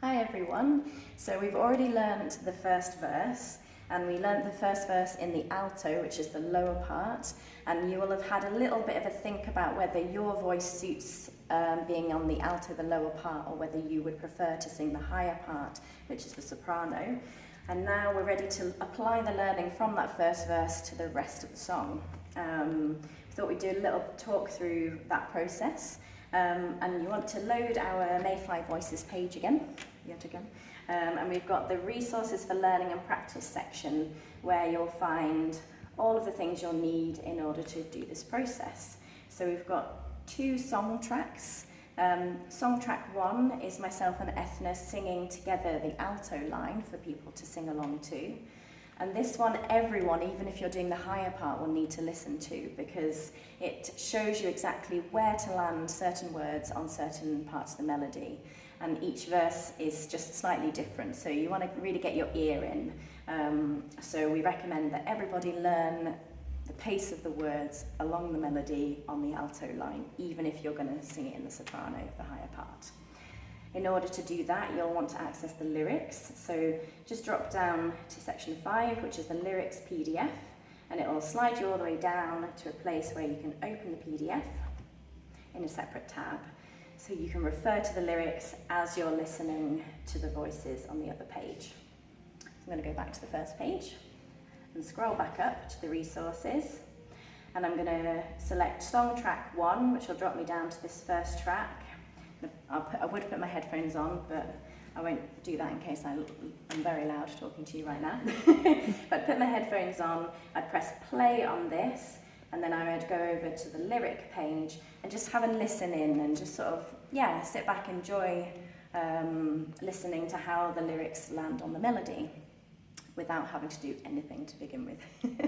Hi everyone. So we've already learnt the first verse, and we learnt the first verse in the alto, which is the lower part, and you will have had a little bit of a think about whether your voice suits being on the alto, the lower part, or whether you would prefer to sing the higher part, which is the soprano. And now we're ready to apply the learning from that first verse to the rest of the song. We thought we'd do a little talk through that process. And you want to load our Mayfly Voices page yet again. And we've got the resources for learning and practice section where you'll find all of the things you'll need in order to do this process. So we've got 2 song tracks. Song track 1 is myself and Ethna singing together the alto line for people to sing along to. And this one, everyone, even if you're doing the higher part, will need to listen to, because it shows you exactly where to land certain words on certain parts of the melody. And each verse is just slightly different, so you want to really get your ear in. So we recommend that everybody learn the pace of the words along the melody on the alto line, even if you're going to sing it in the soprano, the higher part. In order to do that, you'll want to access the lyrics. So just drop down to section 5, which is the lyrics PDF, and it will slide you all the way down to a place where you can open the PDF in a separate tab. So you can refer to the lyrics as you're listening to the voices on the other page. So I'm going to go back to the first page and scroll back up to the resources. And I'm going to select song track 1, which will drop me down to this first track. I would put my headphones on, but I won't do that in case I'm very loud talking to you right now. But I'd put my headphones on, I'd press play on this, and then I would go over to the lyric page and just have a listen in and just sort of, sit back, enjoy listening to how the lyrics land on the melody without having to do anything to begin with.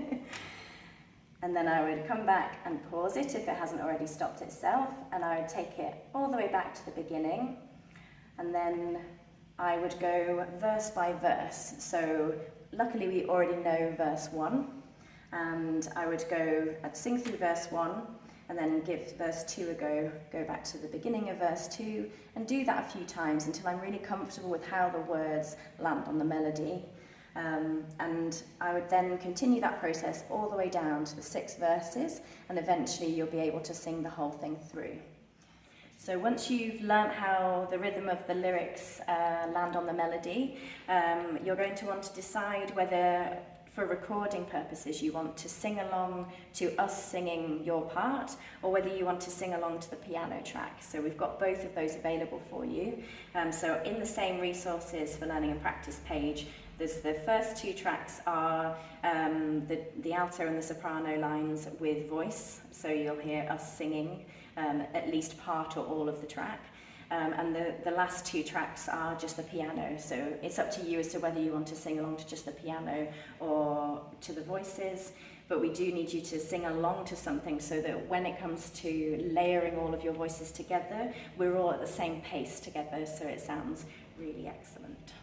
And then I would come back and pause it if it hasn't already stopped itself, and I would take it all the way back to the beginning, and then I would go verse by verse. So luckily we already know verse 1, and I'd sing through verse 1 and then give verse 2 a go back to the beginning of verse 2, and do that a few times until I'm really comfortable with how the words land on the melody. And I would then continue that process all the way down to the 6 verses, and eventually you'll be able to sing the whole thing through. So once you've learnt how the rhythm of the lyrics land on the melody, you're going to want to decide whether, for recording purposes, you want to sing along to us singing your part, or whether you want to sing along to the piano track. So we've got both of those available for you. So in the same resources for learning and practice page, there's the first 2 tracks are the alto and the soprano lines with voice, so you'll hear us singing at least part or all of the track. And the last 2 tracks are just the piano, so it's up to you as to whether you want to sing along to just the piano or to the voices, but we do need you to sing along to something so that when it comes to layering all of your voices together, we're all at the same pace together, so it sounds really excellent.